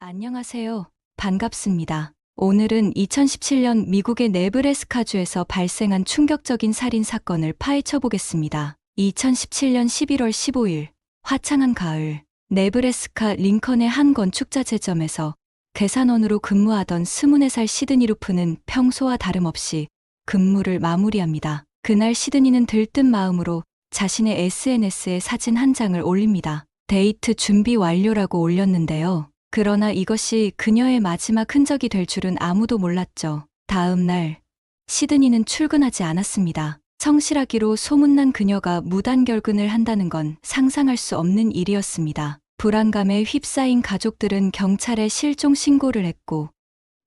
안녕하세요. 반갑습니다. 오늘은 2017년 미국의 네브래스카주에서 발생한 충격적인 살인 사건을 파헤쳐 보겠습니다. 2017년 11월 15일, 화창한 가을, 네브래스카 링컨의 한 건축자재점에서 계산원으로 근무하던 24살 시드니 루프는 평소와 다름없이 근무를 마무리합니다. 그날 시드니는 들뜬 마음으로 자신의 SNS에 사진 한 장을 올립니다. 데이트 준비 완료라고 올렸는데요. 그러나 이것이 그녀의 마지막 흔적이 될 줄은 아무도 몰랐죠. 다음 날, 시드니는 출근하지 않았습니다. 성실하기로 소문난 그녀가 무단결근을 한다는 건 상상할 수 없는 일이었습니다. 불안감에 휩싸인 가족들은 경찰에 실종 신고를 했고,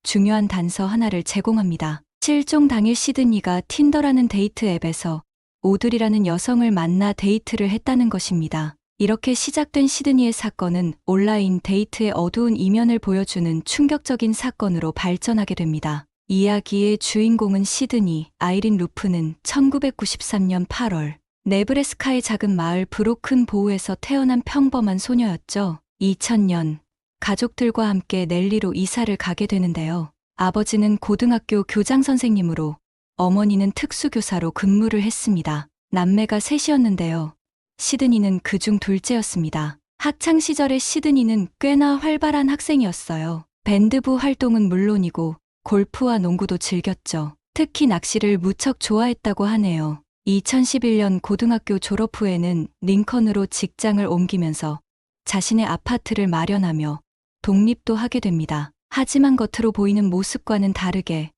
중요한 단서 하나를 제공합니다. 실종 당일 시드니가 틴더라는 데이트 앱에서 오드리라는 여성을 만나 데이트를 했다는 것입니다. 이렇게 시작된 시드니의 사건은 온라인 데이트의 어두운 이면을 보여주는 충격적인 사건으로 발전하게 됩니다. 이야기의 주인공은 시드니 아이린 루프는 1993년 8월 네브래스카의 작은 마을 브로큰 보우에서 태어난 평범한 소녀였죠. 2000년 가족들과 함께 넬리로 이사를 가게 되는데요. 아버지는 고등학교 교장 선생님으로 어머니는 특수교사로 근무를 했습니다. 남매가 셋이었는데요. 시드니는 그중 둘째였습니다. 학창 시절의 시드니는 꽤나 활발한 학생이었어요. 밴드부 활동은 물론이고 골프와 농구도 즐겼죠. 특히 낚시를 무척 좋아했다고 하네요. 2011년 고등학교 졸업 후에는 링컨으로 직장을 옮기면서 자신의 아파트를 마련하며 독립도 하게 됩니다. 하지만 겉으로 보이는 모습과는 다르게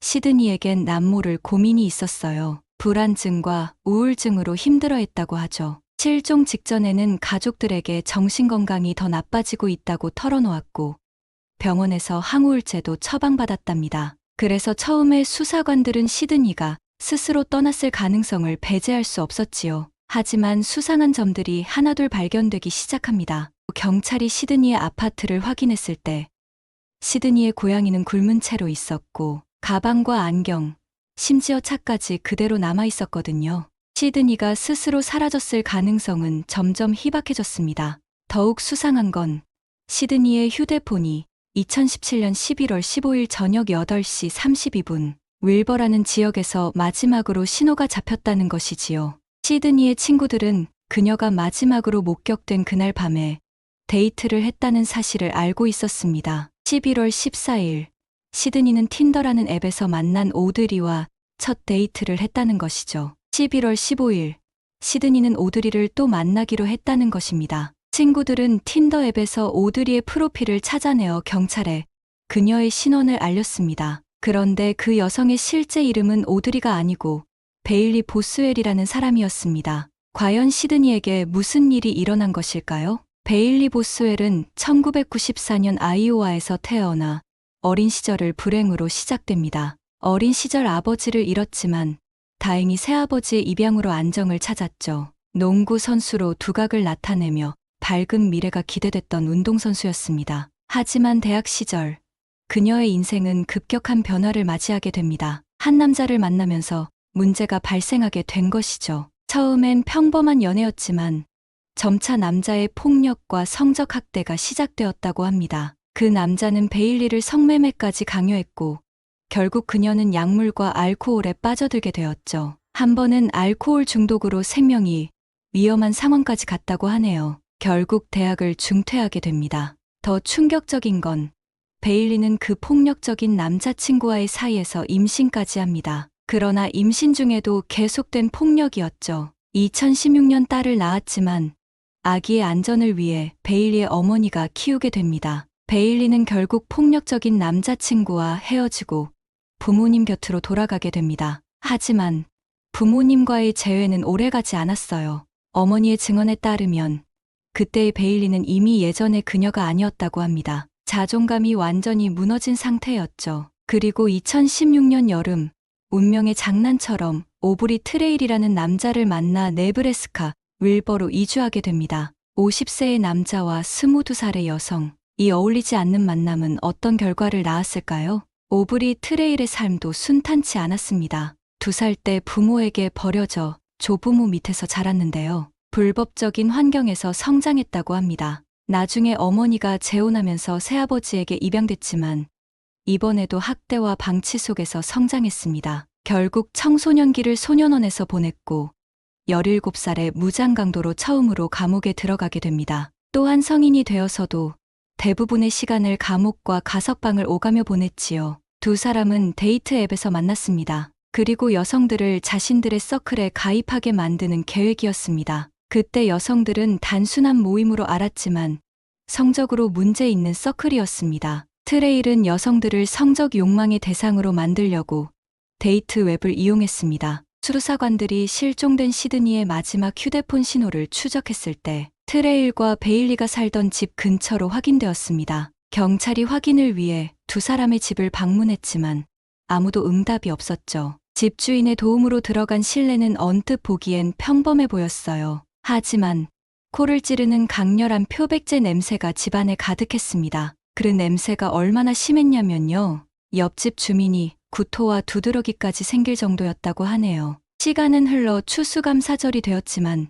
시드니에겐 남모를 고민이 있었어요. 불안증과 우울증으로 힘들어했다고 하죠. 실종 직전에는 가족들에게 정신건강이 더 나빠지고 있다고 털어놓았고 병원에서 항우울제도 처방받았답니다. 그래서 처음에 수사관들은 시드니가 스스로 떠났을 가능성을 배제할 수 없었지요. 하지만 수상한 점들이 하나둘 발견되기 시작합니다. 경찰이 시드니의 아파트를 확인했을 때 시드니의 고양이는 굶은 채로 있었고 가방과 안경, 심지어 차까지 그대로 남아 있었거든요. 시드니가 스스로 사라졌을 가능성은 점점 희박해졌습니다. 더욱 수상한 건 시드니의 휴대폰이 2017년 11월 15일 저녁 8시 32분 윌버라는 지역에서 마지막으로 신호가 잡혔다는 것이지요. 시드니의 친구들은 그녀가 마지막으로 목격된 그날 밤에 데이트를 했다는 사실을 알고 있었습니다. 11월 14일 시드니는 틴더라는 앱에서 만난 오드리와 첫 데이트를 했다는 것이죠. 11월 15일 시드니는 오드리를 또 만나기로 했다는 것입니다. 친구들은 틴더 앱에서 오드리의 프로필을 찾아내어 경찰에 그녀의 신원을 알렸습니다. 그런데 그 여성의 실제 이름은 오드리가 아니고 베일리 보스웰이라는 사람이었습니다. 과연 시드니에게 무슨 일이 일어난 것일까요? 베일리 보스웰은 1994년 아이오와에서 태어나 어린 시절을 불행으로 시작됩니다. 어린 시절 아버지를 잃었지만 다행히 새아버지의 입양으로 안정을 찾았죠. 농구 선수로 두각을 나타내며 밝은 미래가 기대됐던 운동선수였습니다. 하지만 대학 시절 그녀의 인생은 급격한 변화를 맞이하게 됩니다. 한 남자를 만나면서 문제가 발생하게 된 것이죠. 처음엔 평범한 연애였지만 점차 남자의 폭력과 성적 학대가 시작되었다고 합니다. 그 남자는 베일리를 성매매까지 강요했고 결국 그녀는 약물과 알코올에 빠져들게 되었죠. 한 번은 알코올 중독으로 생명이 위험한 상황까지 갔다고 하네요. 결국 대학을 중퇴하게 됩니다. 더 충격적인 건 베일리는 그 폭력적인 남자친구와의 사이에서 임신까지 합니다. 그러나 임신 중에도 계속된 폭력이었죠. 2016년 딸을 낳았지만 아기의 안전을 위해 베일리의 어머니가 키우게 됩니다. 베일리는 결국 폭력적인 남자친구와 헤어지고 부모님 곁으로 돌아가게 됩니다. 하지만 부모님과의 재회는 오래가지 않았어요. 어머니의 증언에 따르면 그때의 베일리는 이미 예전의 그녀가 아니었다고 합니다. 자존감이 완전히 무너진 상태였죠. 그리고 2016년 여름 운명의 장난처럼 오브리 트레일이라는 남자를 만나 네브래스카 윌버로 이주하게 됩니다. 50세의 남자와 22살의 여성, 이 어울리지 않는 만남은 어떤 결과를 낳았을까요? 오브리 트레일의 삶도 순탄치 않았습니다. 2살 때 부모에게 버려져 조부모 밑에서 자랐는데요. 불법적인 환경에서 성장했다고 합니다. 나중에 어머니가 재혼하면서 새아버지에게 입양됐지만 이번에도 학대와 방치 속에서 성장했습니다. 결국 청소년기를 소년원에서 보냈고 17살에 무장강도로 처음으로 감옥에 들어가게 됩니다. 또한 성인이 되어서도 대부분의 시간을 감옥과 가석방을 오가며 보냈지요. 두 사람은 데이트 앱에서 만났습니다. 그리고 여성들을 자신들의 서클에 가입하게 만드는 계획이었습니다. 그때 여성들은 단순한 모임으로 알았지만 성적으로 문제 있는 서클이었습니다. 트레일은 여성들을 성적 욕망의 대상으로 만들려고 데이트 웹을 이용했습니다. 수사관들이 실종된 시드니의 마지막 휴대폰 신호를 추적했을 때 트레일과 베일리가 살던 집 근처로 확인되었습니다. 경찰이 확인을 위해 두 사람의 집을 방문했지만 아무도 응답이 없었죠. 집주인의 도움으로 들어간 실내는 언뜻 보기엔 평범해 보였어요. 하지만 코를 찌르는 강렬한 표백제 냄새가 집안에 가득했습니다. 그 냄새가 얼마나 심했냐면요. 옆집 주민이 구토와 두드러기까지 생길 정도였다고 하네요. 시간은 흘러 추수감사절이 되었지만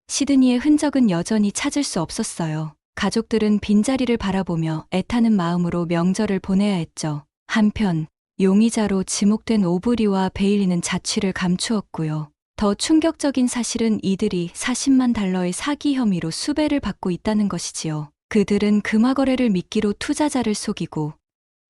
시드니의 흔적은 여전히 찾을 수 없었어요. 가족들은 빈자리를 바라보며 애타는 마음으로 명절을 보내야 했죠. 한편 용의자로 지목된 오브리와 베일리는 자취를 감추었고요. 더 충격적인 사실은 이들이 40만 달러의 사기 혐의로 수배를 받고 있다는 것이지요. 그들은 금화거래를 미끼로 투자자를 속이고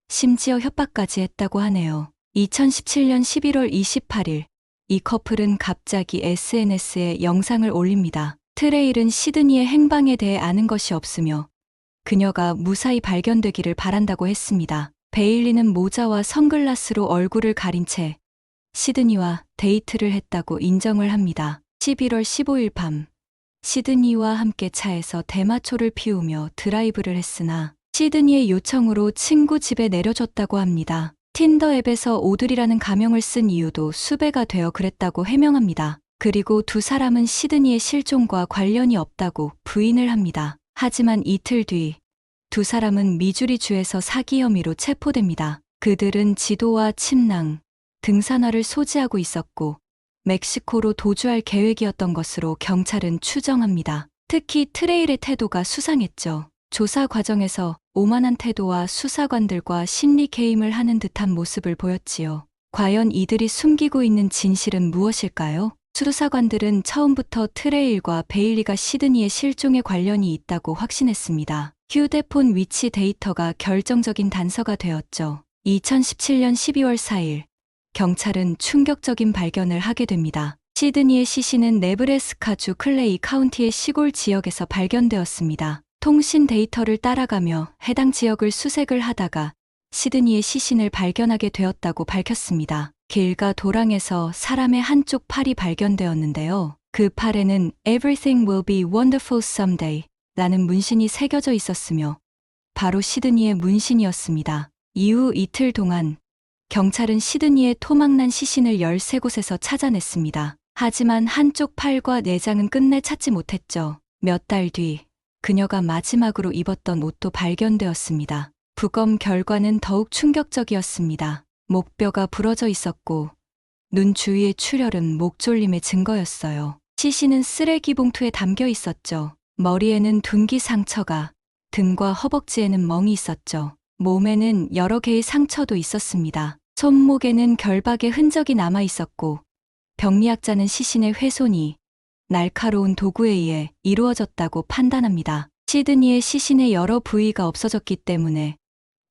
심지어 협박까지 했다고 하네요. 2017년 11월 28일 이 커플은 갑자기 SNS에 영상을 올립니다. 트레일은 시드니의 행방에 대해 아는 것이 없으며 그녀가 무사히 발견되기를 바란다고 했습니다. 베일리는 모자와 선글라스로 얼굴을 가린 채 시드니와 데이트를 했다고 인정을 합니다. 11월 15일 밤 시드니와 함께 차에서 대마초를 피우며 드라이브를 했으나 시드니의 요청으로 친구 집에 내려줬다고 합니다. 틴더 앱에서 오드리라는 가명을 쓴 이유도 수배가 되어 그랬다고 해명합니다. 그리고 두 사람은 시드니의 실종과 관련이 없다고 부인을 합니다. 하지만 이틀 뒤 두 사람은 미주리주에서 사기 혐의로 체포됩니다. 그들은 지도와 침낭, 등산화를 소지하고 있었고 멕시코로 도주할 계획이었던 것으로 경찰은 추정합니다. 특히 트레일의 태도가 수상했죠. 조사 과정에서 오만한 태도와 수사관들과 심리 게임을 하는 듯한 모습을 보였지요. 과연 이들이 숨기고 있는 진실은 무엇일까요? 수사관들은 처음부터 트레일과 베일리가 시드니의 실종에 관련이 있다고 확신했습니다. 휴대폰 위치 데이터가 결정적인 단서가 되었죠. 2017년 12월 4일 경찰은 충격적인 발견을 하게 됩니다. 시드니의 시신은 네브래스카주 클레이 카운티의 시골 지역에서 발견되었습니다. 통신 데이터를 따라가며 해당 지역을 수색을 하다가 시드니의 시신을 발견하게 되었다고 밝혔습니다. 길과 도랑에서 사람의 한쪽 팔이 발견되었는데요. 그 팔에는 Everything will be wonderful someday 라는 문신이 새겨져 있었으며 바로 시드니의 문신이었습니다. 이후 이틀 동안 경찰은 시드니의 토막난 시신을 13곳에서 찾아냈습니다. 하지만 한쪽 팔과 내장은 끝내 찾지 못했죠. 몇 달 뒤 그녀가 마지막으로 입었던 옷도 발견되었습니다. 부검 결과는 더욱 충격적이었습니다. 목뼈가 부러져 있었고 눈 주위의 출혈은 목졸림의 증거였어요. 시신은 쓰레기 봉투에 담겨 있었죠. 머리에는 둔기 상처가, 등과 허벅지에는 멍이 있었죠. 몸에는 여러 개의 상처도 있었습니다. 손목에는 결박의 흔적이 남아 있었고 병리학자는 시신의 훼손이 날카로운 도구에 의해 이루어졌다고 판단합니다. 시드니의 시신의 여러 부위가 없어졌기 때문에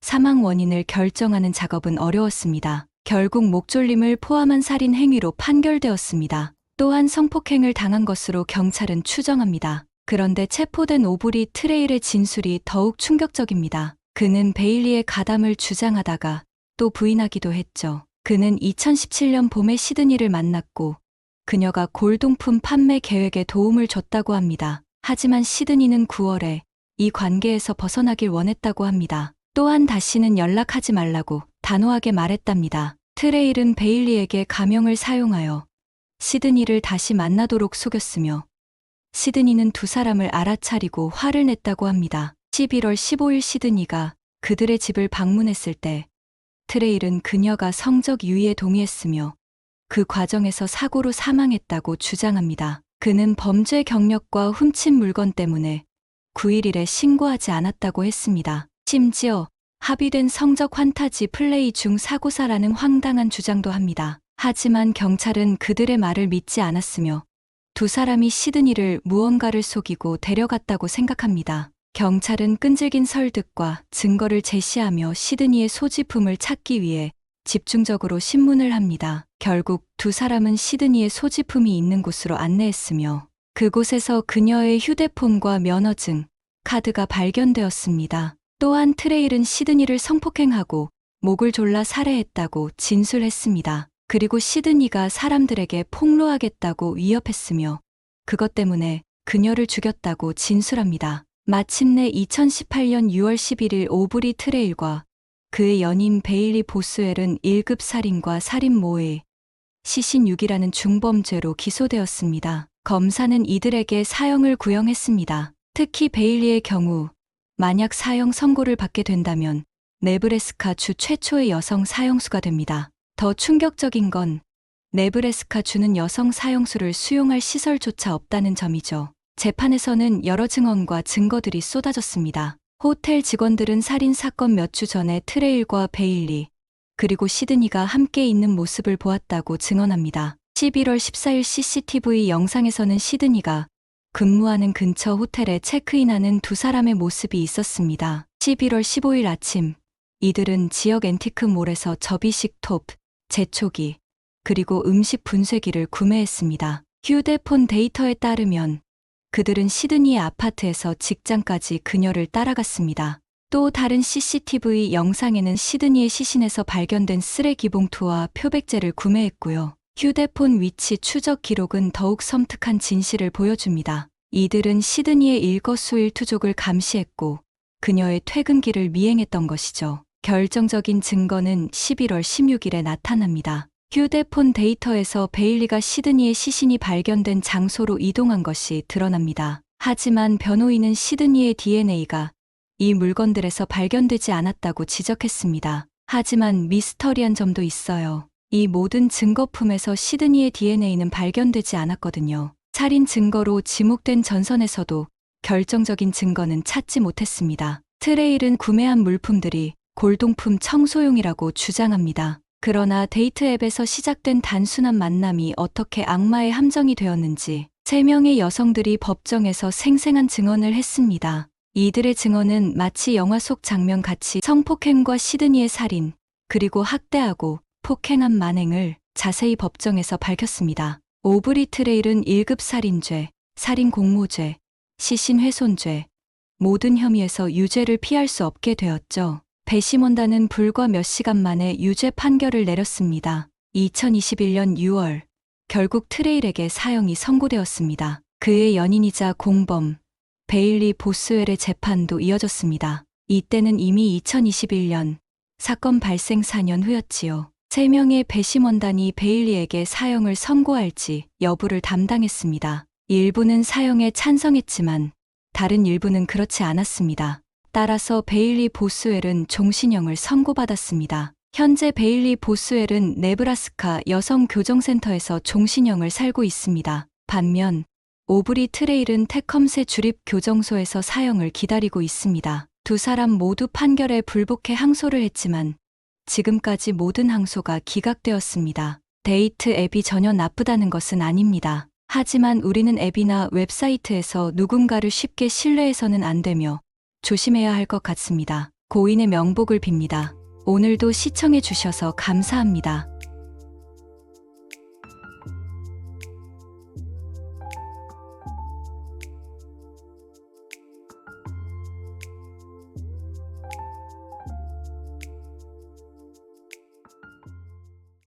사망 원인을 결정하는 작업은 어려웠습니다. 결국 목졸림을 포함한 살인 행위로 판결되었습니다. 또한 성폭행을 당한 것으로 경찰은 추정합니다. 그런데 체포된 오브리 트레일의 진술이 더욱 충격적입니다. 그는 베일리의 가담을 주장하다가 또 부인하기도 했죠. 그는 2017년 봄에 시드니를 만났고 그녀가 골동품 판매 계획에 도움을 줬다고 합니다. 하지만 시드니는 9월에 이 관계에서 벗어나길 원했다고 합니다. 또한 다시는 연락하지 말라고 단호하게 말했답니다. 트레일은 베일리에게 가명을 사용하여 시드니를 다시 만나도록 속였으며 시드니는 두 사람을 알아차리고 화를 냈다고 합니다. 11월 15일 시드니가 그들의 집을 방문했을 때 트레일은 그녀가 성적 유의에 동의했으며 그 과정에서 사고로 사망했다고 주장합니다. 그는 범죄 경력과 훔친 물건 때문에 9일 일에 신고하지 않았다고 했습니다. 심지어 합의된 성적 환타지 플레이 중 사고사라는 황당한 주장도 합니다. 하지만 경찰은 그들의 말을 믿지 않았으며 두 사람이 시드니를 무언가를 속이고 데려갔다고 생각합니다. 경찰은 끈질긴 설득과 증거를 제시하며 시드니의 소지품을 찾기 위해 집중적으로 신문을 합니다. 결국 두 사람은 시드니의 소지품이 있는 곳으로 안내했으며 그곳에서 그녀의 휴대폰과 면허증, 카드가 발견되었습니다. 또한 트레일은 시드니를 성폭행하고 목을 졸라 살해했다고 진술했습니다. 그리고 시드니가 사람들에게 폭로하겠다고 위협했으며 그것 때문에 그녀를 죽였다고 진술합니다. 마침내 2018년 6월 11일 오브리 트레일과 그의 연인 베일리 보스웰은 1급 살인과 살인 모해, 시신 유기라는 중범죄로 기소되었습니다. 검사는 이들에게 사형을 구형했습니다. 특히 베일리의 경우 만약 사형 선고를 받게 된다면 네브래스카 주 최초의 여성 사형수가 됩니다. 더 충격적인 건 네브래스카 주는 여성 사형수를 수용할 시설조차 없다는 점이죠. 재판에서는 여러 증언과 증거들이 쏟아졌습니다. 호텔 직원들은 살인 사건 몇 주 전에 트레일과 베일리, 그리고 시드니가 함께 있는 모습을 보았다고 증언합니다. 11월 14일 CCTV 영상에서는 시드니가 근무하는 근처 호텔에 체크인하는 두 사람의 모습이 있었습니다. 11월 15일 아침, 이들은 지역 앤티크몰에서 접이식 톱, 제초기, 그리고 음식 분쇄기를 구매했습니다. 휴대폰 데이터에 따르면 그들은 시드니의 아파트에서 직장까지 그녀를 따라갔습니다. 또 다른 CCTV 영상에는 시드니의 시신에서 발견된 쓰레기 봉투와 표백제를 구매했고요. 휴대폰 위치 추적 기록은 더욱 섬뜩한 진실을 보여줍니다. 이들은 시드니의 일거수일투족을 감시했고 그녀의 퇴근길을 미행했던 것이죠. 결정적인 증거는 11월 16일에 나타납니다. 휴대폰 데이터에서 베일리가 시드니의 시신이 발견된 장소로 이동한 것이 드러납니다. 하지만 변호인은 시드니의 DNA가 이 물건들에서 발견되지 않았다고 지적했습니다. 하지만 미스터리한 점도 있어요. 이 모든 증거품에서 시드니의 DNA는 발견되지 않았거든요. 살인 증거로 지목된 전선에서도 결정적인 증거는 찾지 못했습니다. 트레일은 구매한 물품들이 골동품 청소용이라고 주장합니다. 그러나 데이트 앱에서 시작된 단순한 만남이 어떻게 악마의 함정이 되었는지 3명의 여성들이 법정에서 생생한 증언을 했습니다. 이들의 증언은 마치 영화 속 장면 같이 성폭행과 시드니의 살인, 그리고 학대하고 폭행한 만행을 자세히 법정에서 밝혔습니다. 오브리 트레일은 1급 살인죄, 살인 공모죄, 시신 훼손죄, 모든 혐의에서 유죄를 피할 수 없게 되었죠. 배심원단은 불과 몇 시간 만에 유죄 판결을 내렸습니다. 2021년 6월, 결국 트레일에게 사형이 선고되었습니다. 그의 연인이자 공범, 베일리 보스웰의 재판도 이어졌습니다. 이때는 이미 2021년, 사건 발생 4년 후였지요. 3명의 배심원단이 베일리에게 사형을 선고할지 여부를 담당했습니다. 일부는 사형에 찬성했지만 다른 일부는 그렇지 않았습니다. 따라서 베일리 보스웰은 종신형을 선고받았습니다. 현재 베일리 보스웰은 네브라스카 여성교정센터에서 종신형을 살고 있습니다. 반면 오브리 트레일은 테컴세 주립교정소에서 사형을 기다리고 있습니다. 두 사람 모두 판결에 불복해 항소를 했지만 지금까지 모든 항소가 기각되었습니다. 데이트 앱이 전혀 나쁘다는 것은 아닙니다. 하지만 우리는 앱이나 웹사이트에서 누군가를 쉽게 신뢰해서는 안 되며 조심해야 할 것 같습니다. 고인의 명복을 빕니다. 오늘도 시청해 주셔서 감사합니다.